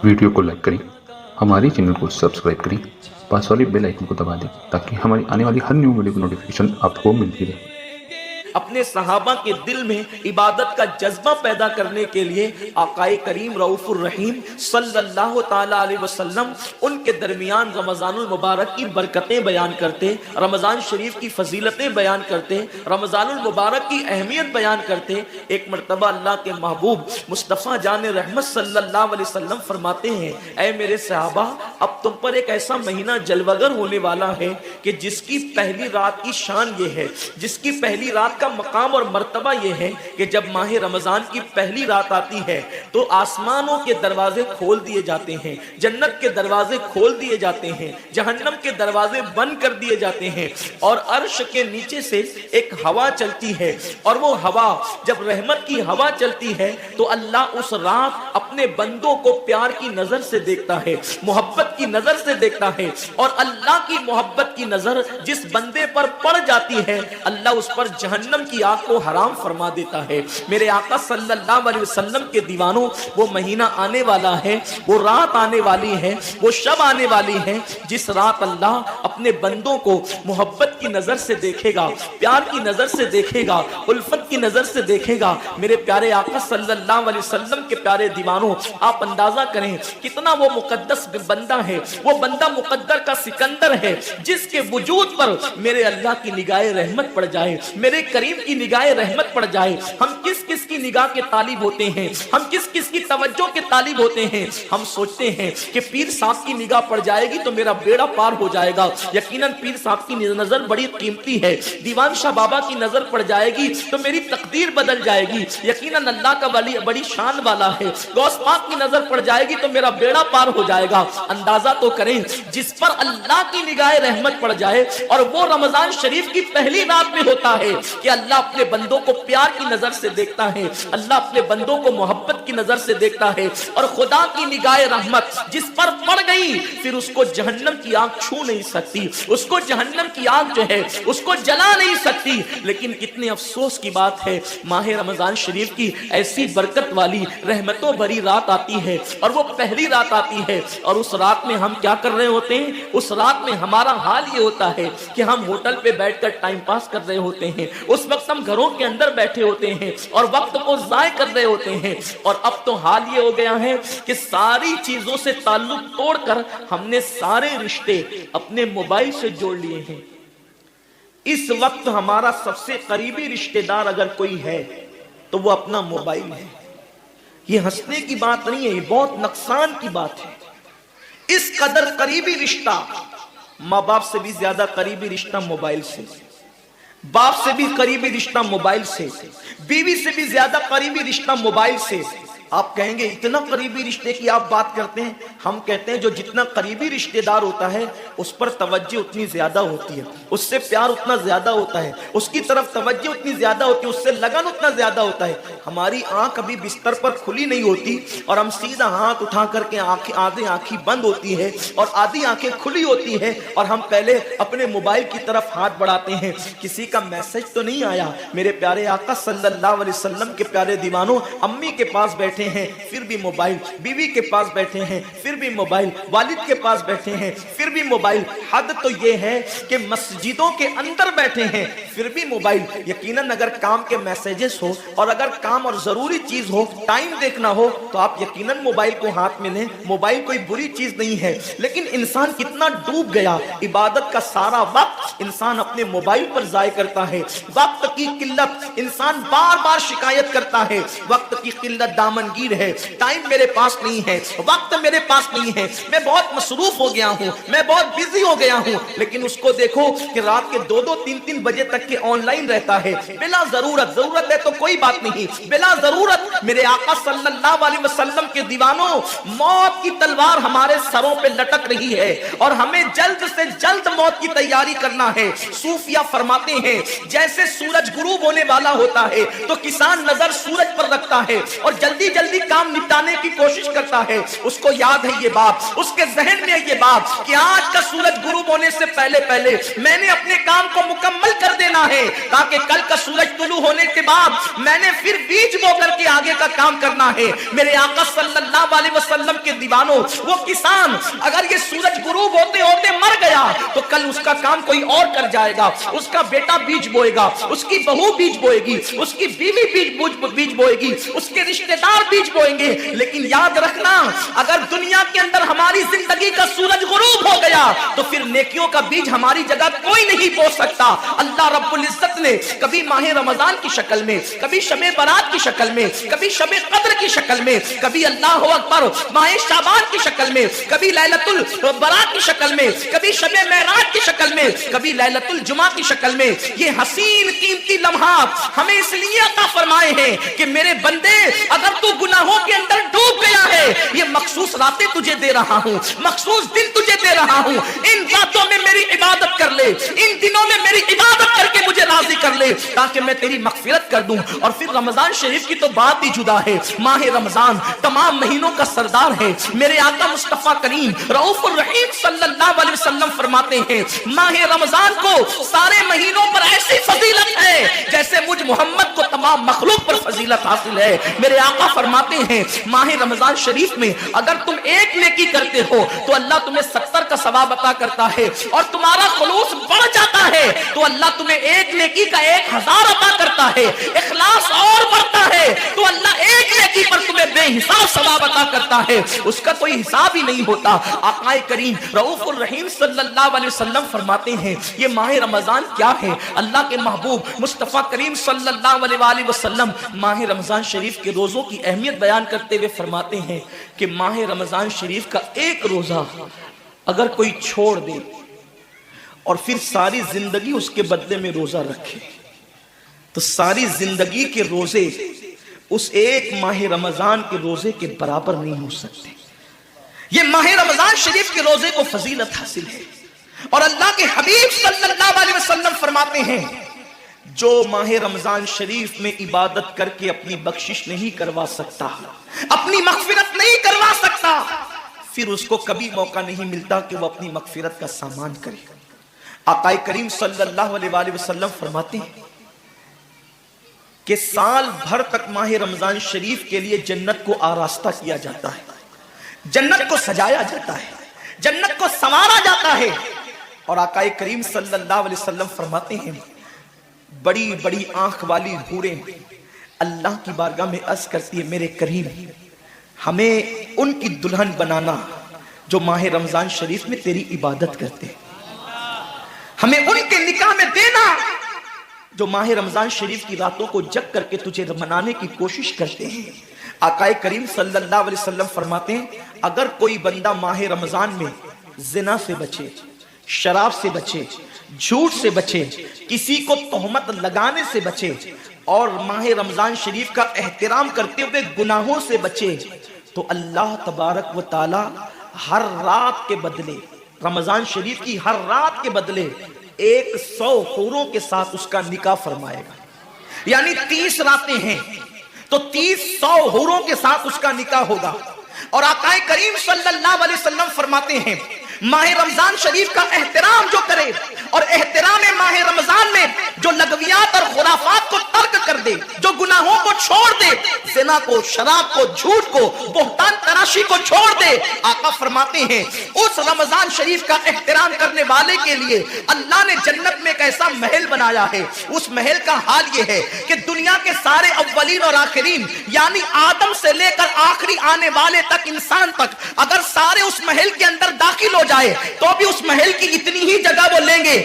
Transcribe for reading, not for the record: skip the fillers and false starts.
Video को like करें, हमारे चैनल को सब्सक्राइब करें, पास वाले बेल आइकन को दबा दें ताकि हमारी आने वाली हर न्यू वीडियो की नोटिफिकेशन आपको मिलती रहे। अपने सहाबा के दिल में इबादत का जज्बा पैदा करने के लिए आकाए करीम रऊफुर रहीम सल्लल्लाहु ताला अलैहि वसल्लम उनके दरमियान रमज़ानुल मुबारक की बरकतें बयान करते, रमज़ान शरीफ की फजीलतें बयान करते, रमज़ानुल मुबारक की अहमियत बयान करते। एक मरतबा अल्लाह के महबूब मुस्तफ़ा जान रहमत सल्लल्लाहु अलैहि वसल्लम फरमाते हैं, ऐ मेरे सहाबा, अब तुम पर एक ऐसा महीना जलवगर होने वाला है कि जिसकी पहली रात की शान ये है, जिसकी पहली रात का मकाम और मर्तबा ये है कि जब माह रमजान की पहली रात आती है तो आसमानों के दरवाजे खोल दिए जाते हैं, जन्नत के दरवाजे खोल दिए जाते हैं, जहन्नम के दरवाजे बंद कर दिए जाते हैं और अर्श के नीचे से एक हवा चलती है। और वो हवा जब रहमत की हवा चलती है तो अल्लाह उस रात अपने बंदों को प्यार की नजर से देखता है, मोहब्बत की नजर से देखता है। और अल्लाह की मोहब्बत की नजर जिस बंदे पर पड़ जाती है अल्लाह उस पर जहन्नम की आग को हराम फरमा देता है। मेरे आका सल्लल्लाहु अलैहि वसल्लम के दीवानों, वो महीना आने वाला है, वो रात आने वाली है, वो शब आने वाली है जिस रात अल्लाह अपने बंदों को मोहब्बत की नजर से देखेगा, प्यार की नजर से देखेगा, उल्फत की नजर से देखेगा। मेरे प्यारे आका सल्लल्लाहु अलैहि वसल्लम के प्यारे दीवानों, आप अंदाजा करें कितना वो मुकद्दस बंदा है, वो बंदा मुकद्दर का सिकंदर है जिसके वजूद पर मेरे अल्लाह की निगाह रहमत पड़ जाए, मेरे करीम की निगाह रहमत पड़ जाए। हम किस किस की निगाह के तालिब होते हैं, हम किस किस की तवज्जो के तालिब होते हैं। हम सोचते हैं कि पीर साहब की निगाह पड़ जाएगी तो मेरा बेड़ा पार हो जाएगा। यकीनन पीर साहब की नजर बड़ी कीमती है, दीवान शाह बाबा की नजर पड़ जाएगी तो मेरी तकदीर बदल जाएगी। यकीनन अल्लाह का वली बड़ी शान वाला है, गौस पाक की नजर पड़ जाएगी तो मेरा बेड़ा पार हो जाएगा। अंदाजा तो करें जिस पर अल्लाह की निगाह रहमत पड़ जाए और वो रमजान शरीफ की पहली रात में होता है कि अल्लाह अपने बंदों को प्यार की नजर से देखता है, अल्लाह अपने बंदों को मोहब्बत की नजर से देखता है। और खुदा की निगाह रहमत जिस पर पड़ गई फिर उसको जहन्नम की आग छू नहीं सकती, उसको जहन्नम की आग जो है उसको जला नहीं सकती। लेकिन कितने अफसोस की बात है, माह रमजान शरीफ की ऐसी बरकत वाली रहमतों भरी रात आती है और वो पहली रात आती है और उस रात में हम क्या कर रहे होते हैं? उस रात में हमारा हाल ये होता है कि हम होटल पे बैठकर टाइम पास कर रहे होते हैं, उस वक्त हम घरों के अंदर बैठे होते हैं और वक्त को जाय कर रहे होते हैं। और अब तो हाल ये हो गया है कि सारी चीजों से ताल्लुक तोड़कर हमने सारे रिश्ते अपने मोबाइल से जोड़ लिए हैं। इस वक्त हमारा सबसे करीबी रिश्तेदार अगर कोई है तो वो अपना मोबाइल है। ये हंसने की बात नहीं है, ये बहुत नुकसान की बात है। इस कदर करीबी रिश्ता, माँ बाप से भी ज्यादा करीबी रिश्ता मोबाइल से, बाप से भी करीबी रिश्ता मोबाइल से, बीवी से भी ज्यादा करीबी रिश्ता मोबाइल से। आप कहेंगे इतना करीबी रिश्ते की आप बात करते हैं। हम कहते हैं जो जितना करीबी रिश्तेदार होता है उस पर तवज्जो उतनी ज्यादा होती है, उससे प्यार उतना ज्यादा होता है, उसकी तरफ तवज्जो उतनी ज्यादा होती है, उससे लगन उतना ज्यादा होता है। हमारी आंख अभी बिस्तर पर खुली नहीं होती और हम सीधा हाथ उठा करके आंखें, आधी आंखें बंद होती है और आधी आंखें खुली होती है और हम पहले अपने मोबाइल की तरफ हाथ बढ़ाते हैं। किसी का मैसेज तो नहीं आया। मेरे प्यारे आका सल्लल्लाहु अलैहि वसल्लम के प्यारे दीवानों, अम्मी के पास बैठे हैं फिर भी मोबाइल, बीवी के पास बैठे हैं फिर भी मोबाइल, वालिद के पास बैठे हैं फिर भी मोबाइल। हद तो ये है कि मस्जिदों के अंदर बैठे हैं फिर भी मोबाइल। यकीनन अगर काम के मैसेजेस हो और अगर काम और जरूरी चीज हो, टाइम देखना हो तो आप यकीनन मोबाइल को हाथ में लें। मोबाइल कोई बुरी चीज नहीं है, लेकिन इंसान कितना डूब गया, इबादत का सारा वक्त इंसान अपने मोबाइल पर जाय करता है। वक्त की किल्लत, इंसान बार बार शिकायत करता है, वक्त की किल्लत दामन है, टाइम मेरे पास नहीं है, वक्त मेरे पास नहीं है, मैं बहुत मसरूफ हो गया हूं, मैं बहुत बिजी हो गया हूं। लेकिन उसको देखो कि रात के 2-2, 3-3 बजे तक के ऑनलाइन रहता है बिला जरूरत। जरूरत है तो कोई बात नहीं, बिला जरूरत। मेरे आका सल्लल्लाहु अलैहि वसल्लम के दीवानों, मौत की तलवार हमारे सरों पे लटक रही है और हमें जल्द से जल्द मौत की तैयारी करना है। सूफिया फरमाते हैं जैसे सूरज गुरूब होने वाला होता है तो किसान नजर सूरज पर रखता है और जल्दी جلدی کام نپٹانے کی کوشش کرتا ہے، اس کو یاد ہے یہ بات، اس کے ذہن میں ہے یہ بات کہ آج کا سورج غروب ہونے سے پہلے پہلے میں نے اپنے کام کو مکمل کر دینا ہے، تاکہ کل کا سورج طلوع ہونے کے بعد میں نے پھر بیج بو کر کے آگے کا کام کرنا ہے۔ میرے آقا صلی اللہ علیہ وسلم کے دیوانوں، وہ کسان اگر یہ سورج غروب ہوتے ہوتے مر گیا تو کل اس کا کام کوئی اور کر جائے گا، اس کا بیٹا بیج بوئے گا، اس کی بہو بیج بوئے گی، اس کی بیوی بیج بوئے گی، اس کے رشتہ دار بیج بوئیں گے۔ لیکن یاد رکھنا، اگر دنیا کے اندر ہماری زندگی کا سورج غروب ہو گیا تو پھر نیکیوں کا بیج ہماری جگہ کوئی نہیں بو سکتا۔ اللہ رب العزت نے کبھی ماہ رمضان کی شکل میں، کبھی شب برات کی شکل میں، کبھی شب قدر کی شکل میں، کبھی اللہ اکبر ماہ شعبان کی شکل میں، کبھی لیلۃ البرات کی شکل میں، کبھی شب معراج کی شکل میں، کبھی لیلۃ الجمعہ کی شکل میں یہ حسین قیمتی لمحات ہمیں اس لیے عطا فرمائے ہیں کہ میرے بندے اگر تو گناہوں کے اندر ڈوب گیا ہے، یہ مخصوص راتیں تجھے دے رہا ہوں، مخصوص دن تجھے دے رہا ہوں، ان راتوں میں میری عبادت کر لے، ان دنوں میں میری عبادت کر کے مجھے راضی کر لے تاکہ میں تیری مغفرت کر دوں۔ اور پھر رمضان شریف کی تو بات ہی جدا ہے۔ ماہ رمضان تمام مہینوں کا سردار ہے۔ میرے آقا مصطفیٰ کریم رؤوف الرحیم صلی اللہ علیہ وسلم فرماتے ہیں ماہ رمضان کو سارے مہینوں پر ایسی فضیلت ہے جیسے مجھ محمد کو تمام مخلوق پر فضیلت حاصل ہے۔ میرے آقا فرماتے ہیں ماہ رمضان شریف میں اگر تم ایک نیکی کرتے ہو تو اللہ تمہیں 70 کا ثواب عطا کرتا ہے، اور تمہارا خلوص بڑھ جاتا ہے تو اللہ تمہیں ایک نیکی کا 1000 عطا کرتا ہے، اخلاص اور بڑھتا ہے تو اللہ ایک نیکی پر تمہیں بے حساب ثواب عطا کرتا ہے، اس کا کوئی حساب ہی نہیں ہوتا۔ آقا کریم رؤوف الرحیم صلی اللہ علیہ وسلم فرماتے ہیں یہ ماہ رمضان کیا ہے؟ اللہ کے محبوب مصطفیٰ کریم صلی اللہ علیہ وسلم ماہ رمضان شریف کے روزوں کی اہمیت بیان کرتے ہوئے فرماتے ہیں کہ ماہ رمضان شریف کا ایک روزہ اگر کوئی چھوڑ دے اور پھر ساری زندگی اس کے بدلے میں روزہ رکھے تو ساری زندگی کے روزے اس ایک ماہ رمضان کے روزے کے برابر نہیں ہو سکتے۔ یہ ماہ رمضان شریف کے روزے کو فضیلت حاصل ہے، اور اللہ کے حبیب صلی اللہ علیہ وسلم فرماتے ہیں جو ماہ رمضان شریف میں عبادت کر کے اپنی بخشش نہیں کروا سکتا، اپنی مغفرت نہیں کروا سکتا، پھر اس کو کبھی موقع نہیں ملتا کہ وہ اپنی مغفرت کا سامان کرے۔ آقا کریم صلی اللہ علیہ وسلم فرماتے ہیں کہ سال بھر تک ماہ رمضان شریف کے لیے جنت کو آراستہ کیا جاتا ہے، جنت کو سجایا جاتا ہے، جنت کو سنوارا جاتا ہے، اور آقا کریم صلی اللہ علیہ وسلم فرماتے ہیں بڑی بڑی آنکھ والی حوریں اللہ کی بارگاہ میں عرض کرتی ہے میرے کریم ہمیں ان کی دلہن بنانا جو ماہ رمضان شریف میں تیری عبادت کرتے ہیں، ہمیں ان کے نکاح میں دینا جو ماہ رمضان شریف کی راتوں کو جگ کر کے تجھے منانے کی کوشش کرتے ہیں۔ آقا کریم صلی اللہ علیہ وسلم فرماتے ہیں اگر کوئی بندہ ماہ رمضان میں زنا سے بچے، شراب سے بچے، جھوٹ سے بچے، کسی کو تہمت لگانے سے بچے، اور ماہ رمضان شریف کا احترام کرتے ہوئے گناہوں سے بچے، تو اللہ تبارک و تعالی ہر رات کے بدلے، رمضان شریف کی ہر رات کے بدلے 100 حوروں کے ساتھ اس کا نکاح فرمائے گا۔ یعنی 30 راتیں ہیں تو 100 حوروں کے ساتھ اس کا نکاح ہوگا۔ اور آقا کریم صلی اللہ علیہ وسلم فرماتے ہیں ماہ رمضان شریف کا احترام جو کرے اور احترام ماہ رمضان میں جو لغویات اور خرافات کو ترک کر دے، جو گناہوں کو چھوڑ دے، زنا کو، شراب کو، جھوٹ کو، بہتان تراشی کو چھوڑ دے، آقا فرماتے ہیں اس رمضان شریف کا احترام کرنے والے کے لیے اللہ نے جنت میں ایک ایسا محل بنایا ہے، اس محل کا حال یہ ہے کہ دنیا کے سارے اولین اور آخرین یعنی آدم سے لے کر آخری آنے والے تک، انسان تک، اگر سارے اس محل کے اندر داخل ہو جائے تو بھی اس محل کی اتنی ہی جگہ وہ لیں گے